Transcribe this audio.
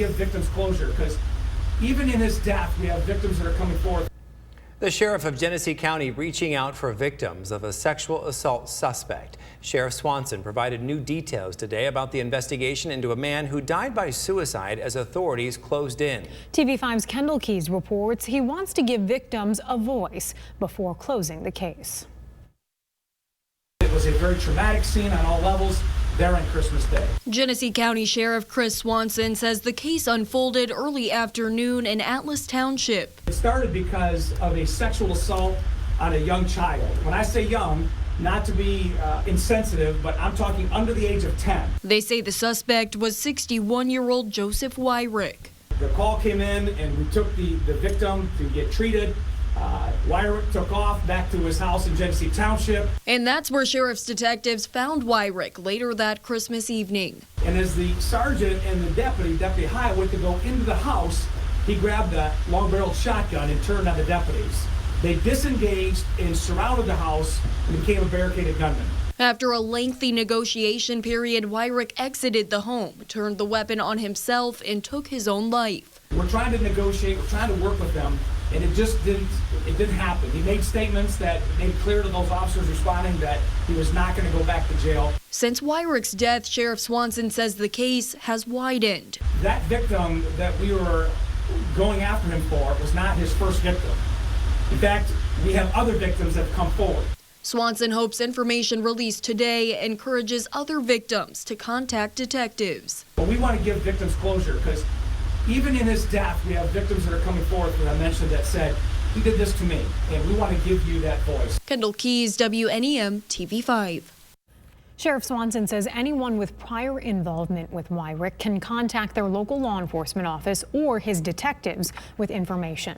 give victims closure because even in his death, we have victims that are coming forward. The sheriff of Genesee County reaching out for victims of a sexual assault suspect. Sheriff Swanson provided new details today about the investigation into a man who died by suicide as authorities closed in. TV5's Kendall Keys reports he wants to give victims a voice before closing the case. It was a very traumatic scene on all levels there on Christmas Day. Genesee County Sheriff Chris Swanson says the case unfolded early afternoon in Atlas Township. It started because of a sexual assault on a young child. When I say young, not to be insensitive, but I'm talking under the age of 10. They say the suspect was 61-year-old Joseph Wyrick. The call came in and we took the victim to get treated. Wyrick took off back to his house in Genesee Township. And that's where sheriff's detectives found Wyrick later that Christmas evening. And as the sergeant and the Deputy High, went to go into the house, he grabbed a long-barreled shotgun and turned on the deputies. They disengaged and surrounded the house and became a barricaded gunman. After a lengthy negotiation period, Wyrick exited the home, turned the weapon on himself, and took his own life. We're trying to negotiate, we're trying to work with them, and it just didn't happen. He made statements that made clear to those officers responding that he was not going to go back to jail. Since Wyrick's death, Sheriff Swanson says the case has widened. That victim that we were going after him for was not his first victim. In fact, we have other victims that have come forward. Swanson hopes information released today encourages other victims to contact detectives. But we want to give victims closure because even in his death, we have victims that are coming forward, that I mentioned, that said, he did this to me, and we want to give you that voice. Kendall Keys, WNEM, TV5. Sheriff Swanson says anyone with prior involvement with Wyrick can contact their local law enforcement office or his detectives with information.